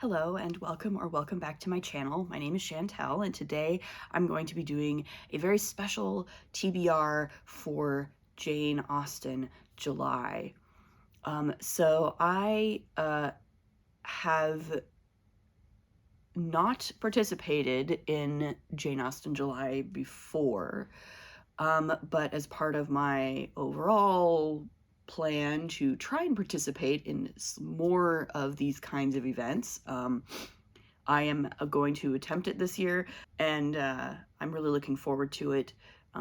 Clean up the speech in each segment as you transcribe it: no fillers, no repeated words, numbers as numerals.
Hello and welcome back to my channel. My name is Chantel and today I'm going to be doing a very special TBR for Jane Austen July. So I have not participated in Jane Austen July before, but as part of my overall plan to try and participate in more of these kinds of events, I am going to attempt it this year, and I'm really looking forward to it.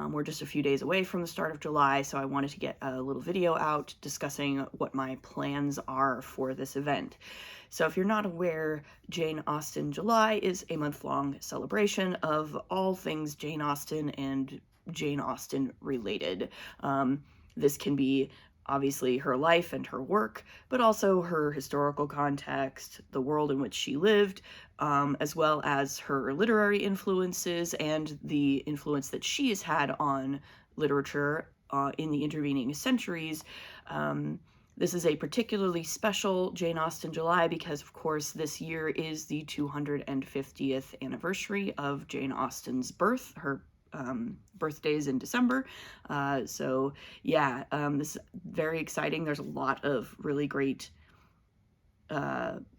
We're just a few days away from the start of July, so I wanted to get a little video out discussing what my plans are for this event. So if you're not aware, Jane Austen July is a month-long celebration of all things Jane Austen and Jane Austen related. This can be obviously her life and her work, but also her historical context, the world in which she lived, as well as her literary influences and the influence that she has had on literature in the intervening centuries. This is a particularly special Jane Austen July because, of course, this year is the 250th anniversary of Jane Austen's birth. Her birthdays in December. So yeah, this is very exciting. There's a lot of really great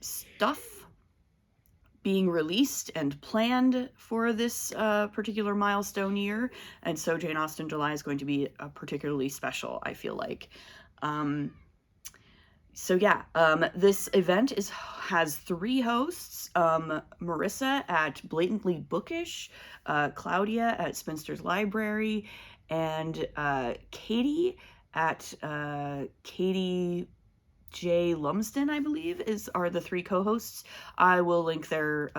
stuff being released and planned for this particular milestone year. And so Jane Austen July is going to be particularly special, I feel like. So yeah, this event has three hosts: Marissa at Blatantly Bookish, Claudia at Spinster's Library, and Katie at Katie J. Lumsden, I believe, are the three co-hosts. I will link their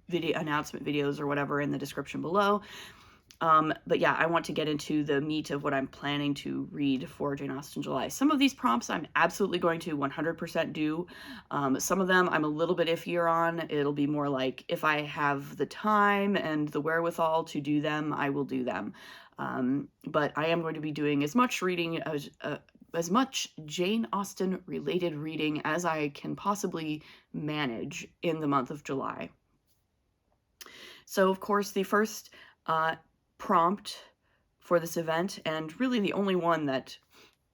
video announcement videos or whatever in the description below. But yeah, I want to get into the meat of what I'm planning to read for Jane Austen July. Some of these prompts I'm absolutely going to 100% do. Some of them I'm a little bit iffier on. It'll be more like if I have the time and the wherewithal to do them, I will do them. But I am going to be doing as much reading as much Jane Austen related reading as I can possibly manage in the month of July. So of course the first prompt for this event, and really the only one that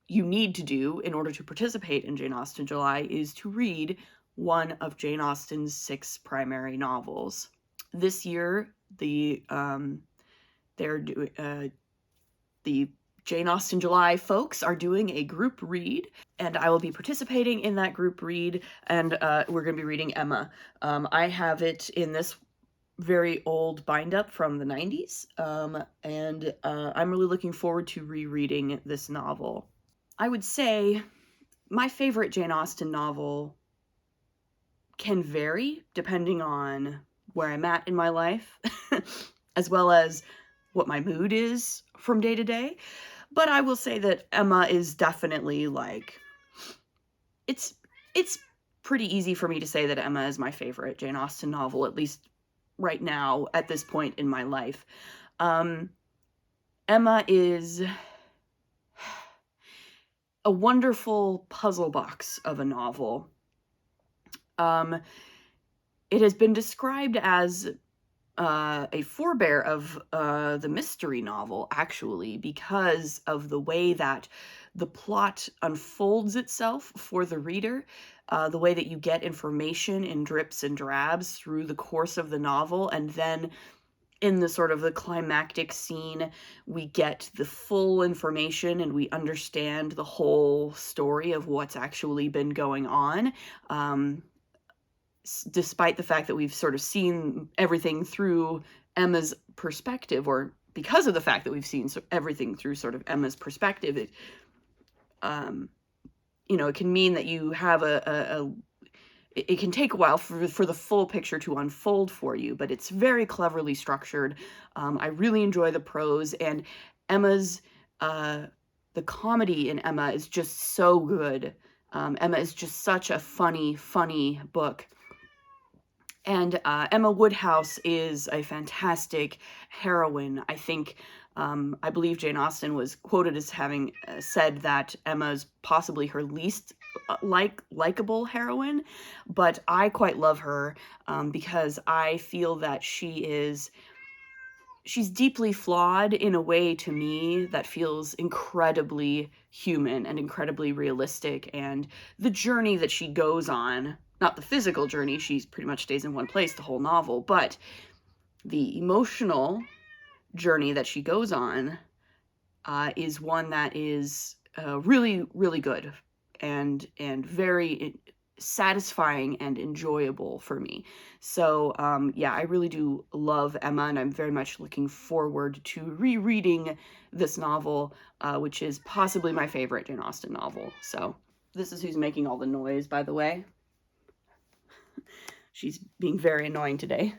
you need to do in order to participate in Jane Austen July, is to read one of Jane Austen's 6 primary novels. This year, the Jane Austen July folks are doing a group read, and I will be participating in that group read, and we're going to be reading Emma. I have it in this very old bind-up from the 90s, and I'm really looking forward to rereading this novel. I would say my favorite Jane Austen novel can vary depending on where I'm at in my life, as well as what my mood is from day to day. But I will say that Emma is definitely, like, it's pretty easy for me to say that Emma is my favorite Jane Austen novel, at least right now, at this point in my life. Emma is a wonderful puzzle box of a novel. It has been described as a forebear of the mystery novel, actually, because of the way that the plot unfolds itself for the reader, the way that you get information in drips and drabs through the course of the novel, and then in the sort of the climactic scene, we get the full information and we understand the whole story of what's actually been going on. Despite the fact that we've sort of seen everything through Emma's perspective, or because of the fact that we've seen everything through sort of Emma's perspective, it, you know, it can mean that you have it can take a while for the full picture to unfold for you, but it's very cleverly structured. I really enjoy the prose, and Emma's, the comedy in Emma is just so good. Emma is just such a funny book. And Emma Woodhouse is a fantastic heroine. I think, I believe Jane Austen was quoted as having said that Emma is possibly her least likable heroine, but I quite love her because I feel that she's deeply flawed in a way to me that feels incredibly human and incredibly realistic. And the journey that she goes on, not the physical journey, she pretty much stays in one place the whole novel, but the emotional journey that she goes on is one that is really, really good and very satisfying and enjoyable for me. So yeah, I really do love Emma, and I'm very much looking forward to rereading this novel, which is possibly my favorite Jane Austen novel. So this is who's making all the noise, by the way. She's being very annoying today.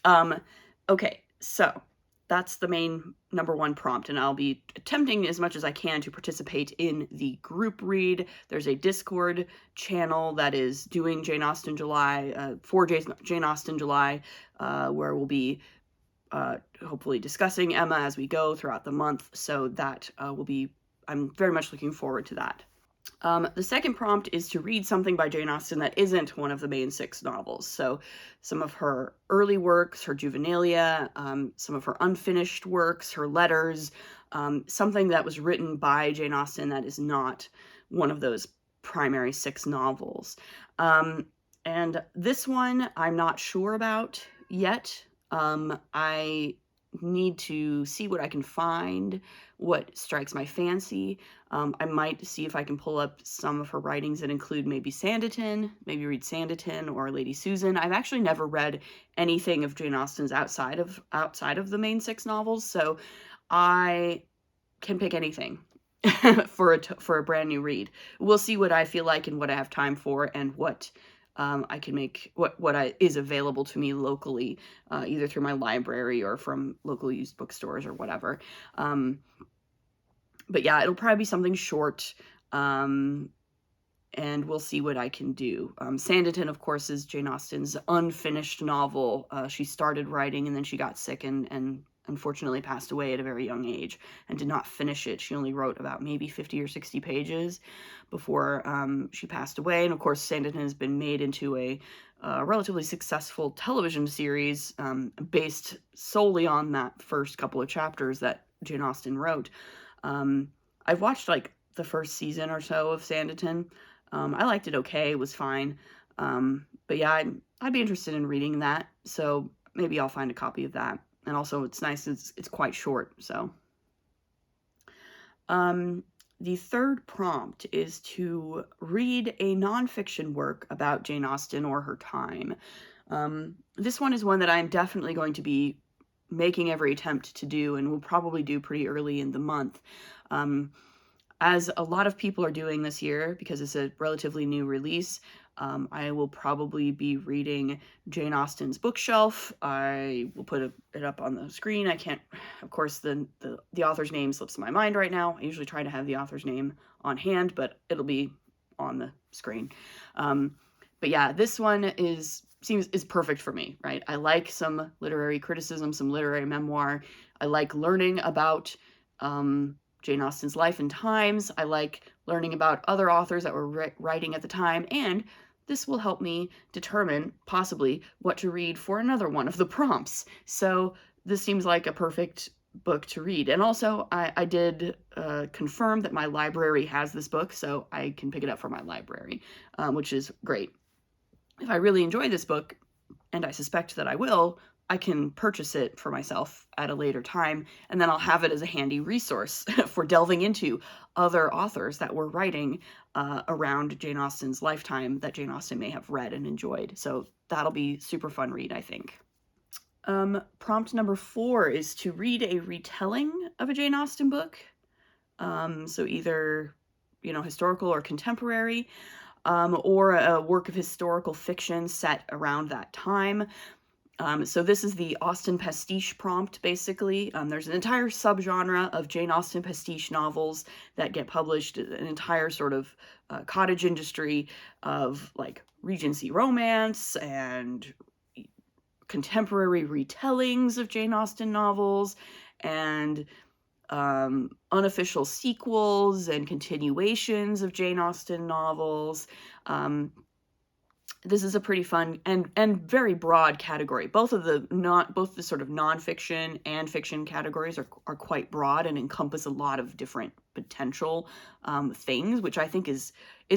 Okay, so that's the main number one prompt, and I'll be attempting as much as I can to participate in the group read. There's a Discord channel that is doing Jane Austen July, for Jane Austen July, where we'll be hopefully discussing Emma as we go throughout the month, so that I'm very much looking forward to that. The second prompt is to read something by Jane Austen that isn't one of the main 6 novels. So some of her early works, her juvenilia, some of her unfinished works, her letters, something that was written by Jane Austen that is not one of those primary 6 novels. And this one I'm not sure about yet. I need to see what I can find, what strikes my fancy. I might see if I can pull up some of her writings that include maybe Sanditon, maybe read Sanditon or Lady Susan. I've actually never read anything of Jane Austen's outside of the main 6 novels, so I can pick anything for a brand new read. We'll see what I feel like and what I have time for, and what I can make, what is available to me locally, either through my library or from local used bookstores or whatever. But yeah, it'll probably be something short, and we'll see what I can do. Sanditon, of course, is Jane Austen's unfinished novel. She started writing and then she got sick and unfortunately passed away at a very young age and did not finish it. She only wrote about maybe 50 or 60 pages before she passed away. And of course, Sanditon has been made into a relatively successful television series based solely on that first couple of chapters that Jane Austen wrote. I've watched like the first season or so of Sanditon. I liked it okay, it was fine. But yeah, I'd be interested in reading that, so maybe I'll find a copy of that. And also, it's nice, it's quite short, so. The third prompt is to read a nonfiction work about Jane Austen or her time. This one is one that I'm definitely going to be making every attempt to do, and will probably do pretty early in the month. As a lot of people are doing this year, because it's a relatively new release, I will probably be reading Jane Austen's bookshelf. I will put it up on the screen. I can't, of course, the author's name slips my mind right now. I usually try to have the author's name on hand, but it'll be on the screen. But yeah, this one is perfect for me, right? I like some literary criticism, some literary memoir. I like learning about Jane Austen's life and times. I like learning about other authors that were writing at the time, and this will help me determine possibly what to read for another one of the prompts. So this seems like a perfect book to read. And also, I did confirm that my library has this book, so I can pick it up from my library, which is great. If I really enjoy this book, and I suspect that I will, I can purchase it for myself at a later time, and then I'll have it as a handy resource for delving into other authors that were writing around Jane Austen's lifetime that Jane Austen may have read and enjoyed. So that'll be super fun read, I think. Prompt number 4 is to read a retelling of a Jane Austen book. So either, historical or contemporary, or a work of historical fiction set around that time. So this is the Austen pastiche prompt, basically. There's an entire subgenre of Jane Austen pastiche novels that get published, an entire sort of cottage industry of like Regency romance and contemporary retellings of Jane Austen novels and unofficial sequels and continuations of Jane Austen novels. This is a pretty fun and very broad category. Both the sort of nonfiction and fiction categories are quite broad and encompass a lot of different potential things, which I think is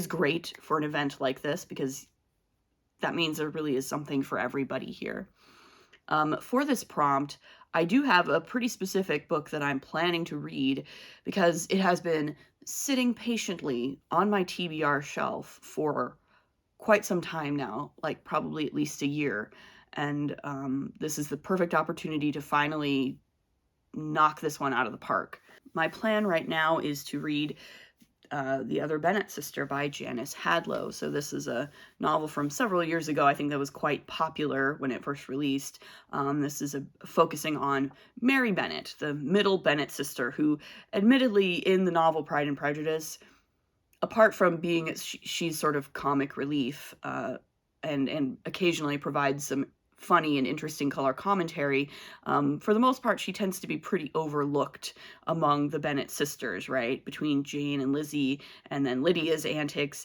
great for an event like this, because that means there really is something for everybody here. For this prompt, I do have a pretty specific book that I'm planning to read, because it has been sitting patiently on my TBR shelf for quite some time now, like probably at least a year. And this is the perfect opportunity to finally knock this one out of the park. My plan right now is to read The Other Bennet Sister by Janice Hadlow. So this is a novel from several years ago. I think that was quite popular when it first released. This is focusing on Mary Bennet, the middle Bennet sister, who admittedly in the novel Pride and Prejudice, apart from being, she's sort of comic relief and occasionally provides some funny and interesting color commentary, for the most part, she tends to be pretty overlooked among the Bennet sisters, right? Between Jane and Lizzie, and then Lydia's antics,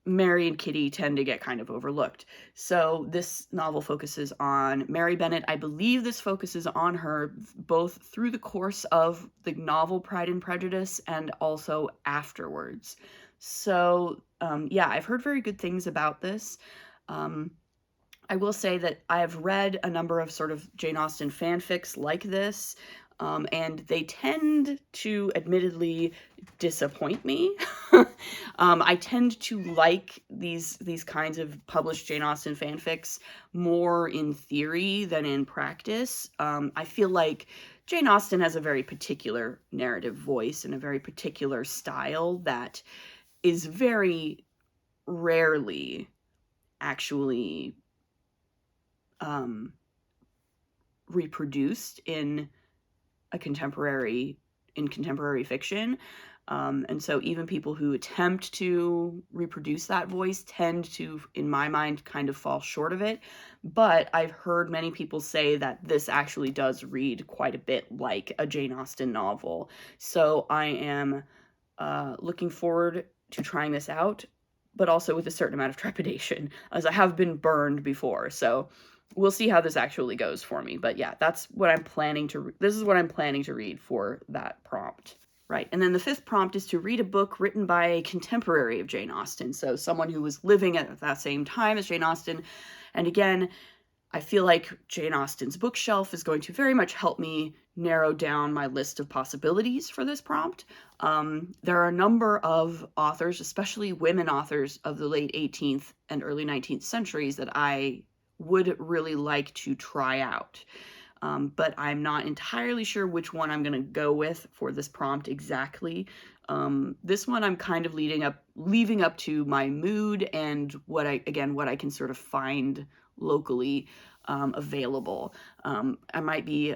Mary and Kitty tend to get kind of overlooked. So this novel focuses on Mary Bennet. I believe this focuses on her both through the course of the novel Pride and Prejudice and also afterwards. So yeah, I've heard very good things about this. I will say that I have read a number of sort of Jane Austen fanfics like this, and they tend to admittedly disappoint me. I tend to like these kinds of published Jane Austen fanfics more in theory than in practice. I feel like Jane Austen has a very particular narrative voice and a very particular style that is very rarely actually reproduced in contemporary fiction. And so even people who attempt to reproduce that voice tend to, in my mind, kind of fall short of it. But I've heard many people say that this actually does read quite a bit like a Jane Austen novel. So I am looking forward to trying this out, but also with a certain amount of trepidation, as I have been burned before. So we'll see how this actually goes for me. But yeah, this is what I'm planning to read for that prompt. Right, and then the fifth prompt is to read a book written by a contemporary of Jane Austen, so someone who was living at that same time as Jane Austen. And again, I feel like Jane Austen's bookshelf is going to very much help me narrow down my list of possibilities for this prompt. There are a number of authors, especially women authors of the late 18th and early 19th centuries, that I would really like to try out. But I'm not entirely sure which one I'm going to go with for this prompt exactly. This one I'm kind of leaving up to my mood and what I can sort of find locally available. I might be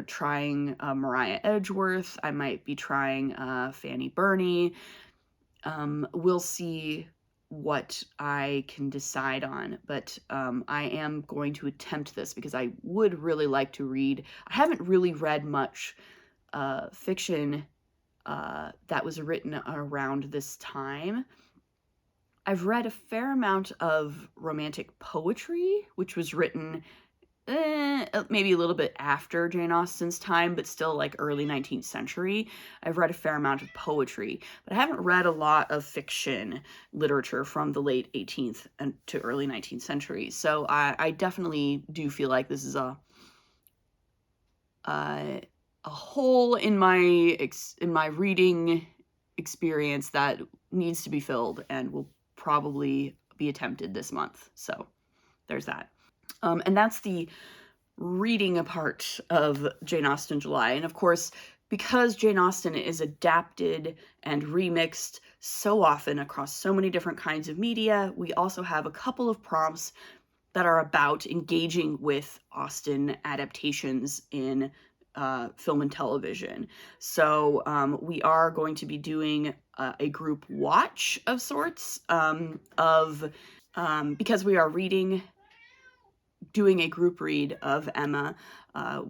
trying Mariah Edgeworth. I might be trying Fanny Burney. We'll see what I can decide on, but I am going to attempt this because I would really like to read. I haven't really read much fiction that was written around this time. I've read a fair amount of romantic poetry, which was written maybe a little bit after Jane Austen's time, but still like early 19th century. I've read a fair amount of poetry, but I haven't read a lot of fiction literature from the late 18th and to early 19th century. So I definitely do feel like this is a hole in my reading experience that needs to be filled and will probably be attempted this month. So there's that. And that's the reading part of Jane Austen July. And of course, because Jane Austen is adapted and remixed so often across so many different kinds of media, we also have a couple of prompts that are about engaging with Austen adaptations in film and television. So we are going to be doing a group watch of sorts because we are doing a group read of Emma.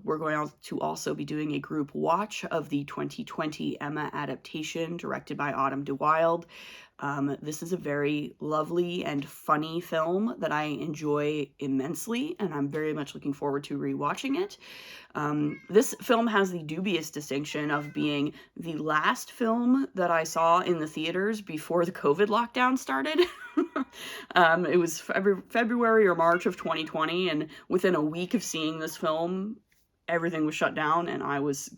We're going to also be doing a group watch of the 2020 Emma adaptation directed by Austen July. This is a very lovely and funny film that I enjoy immensely, and I'm very much looking forward to rewatching it. This film has the dubious distinction of being the last film that I saw in the theaters before the COVID lockdown started. It was February or March of 2020, and within a week of seeing this film, everything was shut down, and I was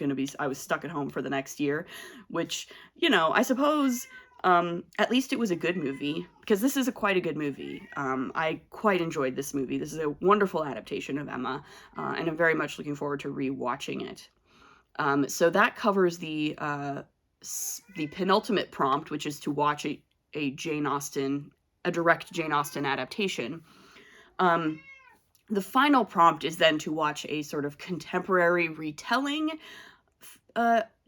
stuck at home for the next year, which, I suppose, at least it was a good movie, because this is quite a good movie. I quite enjoyed this movie. This is a wonderful adaptation of Emma, and I'm very much looking forward to rewatching it. So that covers the penultimate prompt, which is to watch a direct Jane Austen adaptation. The final prompt is then to watch a sort of contemporary retelling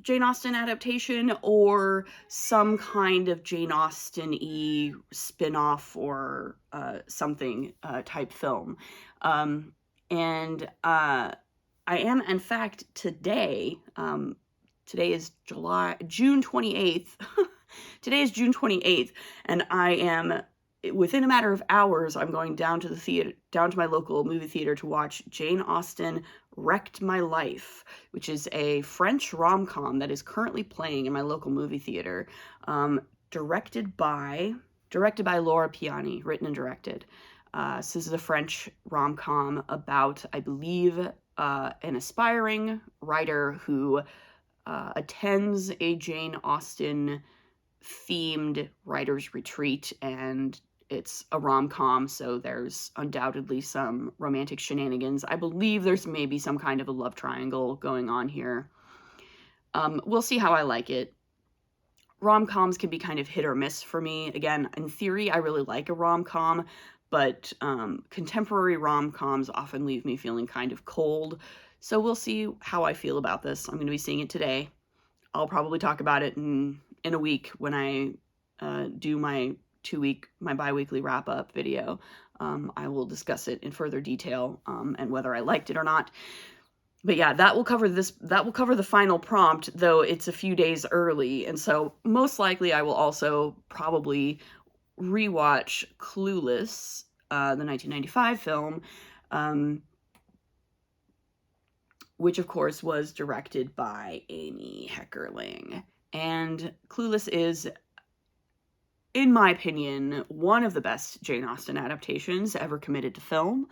Jane Austen adaptation, or some kind of Jane Austen-y spin-off or something type film. And I am, in fact, today is June 28th. Today is June 28th, and I am, within a matter of hours, I'm going down to my local movie theater to watch Jane Austen Wrecked My Life, which is a French rom-com that is currently playing in my local movie theater, directed by Laura Piani, written and directed. So this is a French rom-com about, I believe, an aspiring writer who attends a Jane Austen themed writer's retreat, and it's a rom-com, so there's undoubtedly some romantic shenanigans. I believe there's maybe some kind of a love triangle going on here. We'll see how I like it. Rom-coms can be kind of hit or miss for me. Again, in theory, I really like a rom-com, but contemporary rom-coms often leave me feeling kind of cold. So we'll see how I feel about this. I'm going to be seeing it today. I'll probably talk about it in a week when I do my bi-weekly wrap-up video. I will discuss it in further detail, and whether I liked it or not. But yeah, that will cover the final prompt, though it's a few days early, and so most likely I will also probably rewatch Clueless, the 1995 film, which of course was directed by Amy Heckerling. And Clueless is, in my opinion, one of the best Jane Austen adaptations ever committed to film.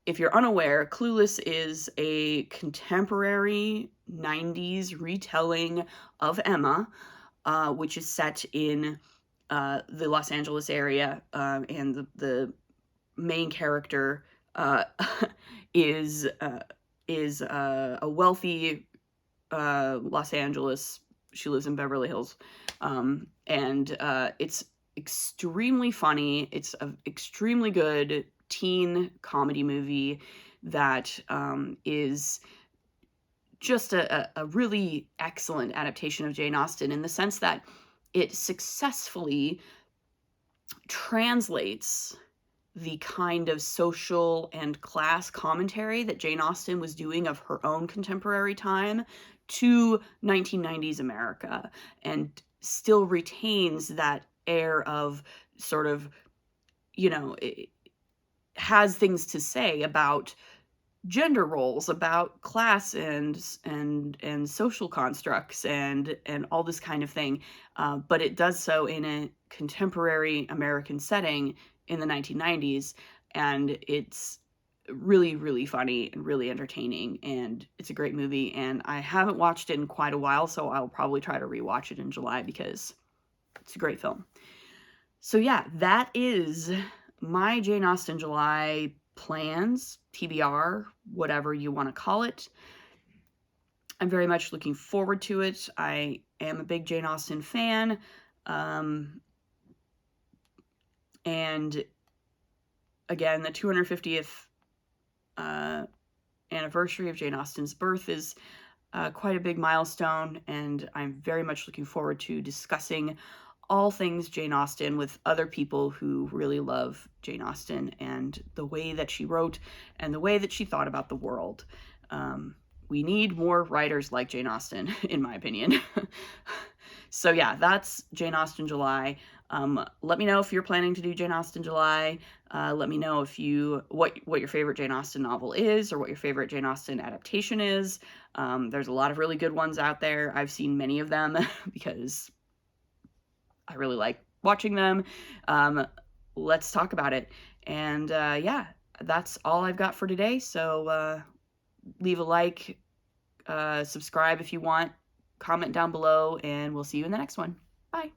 If you're unaware, Clueless is a contemporary 90s retelling of Emma, which is set in the Los Angeles area, and the main character is a wealthy Los Angeles. She lives in Beverly Hills, and it's extremely funny. It's an extremely good teen comedy movie that is just a really excellent adaptation of Jane Austen, in the sense that it successfully translates the kind of social and class commentary that Jane Austen was doing of her own contemporary time to 1990s America, and still retains that air of sort of, it has things to say about gender roles, about class and social constructs and all this kind of thing, but it does so in a contemporary American setting in the 1990s, and it's really, really funny and really entertaining, and it's a great movie, and I haven't watched it in quite a while, so I'll probably try to rewatch it in July because it's a great film. So yeah, that is my Jane Austen July plans, TBR, whatever you want to call it. I'm very much looking forward to it. I am a big Jane Austen fan, and again, the 250th anniversary of Jane Austen's birth is quite a big milestone, and I'm very much looking forward to discussing all things Jane Austen with other people who really love Jane Austen and the way that she wrote and the way that she thought about the world. We need more writers like Jane Austen, in my opinion. So yeah, that's Jane Austen July. Let me know if you're planning to do Jane Austen July. Let me know if what your favorite Jane Austen novel is, or what your favorite Jane Austen adaptation is. There's a lot of really good ones out there. I've seen many of them because I really like watching them. Let's talk about it. And yeah, that's all I've got for today. So leave a like, subscribe if you want, comment down below, and we'll see you in the next one. Bye.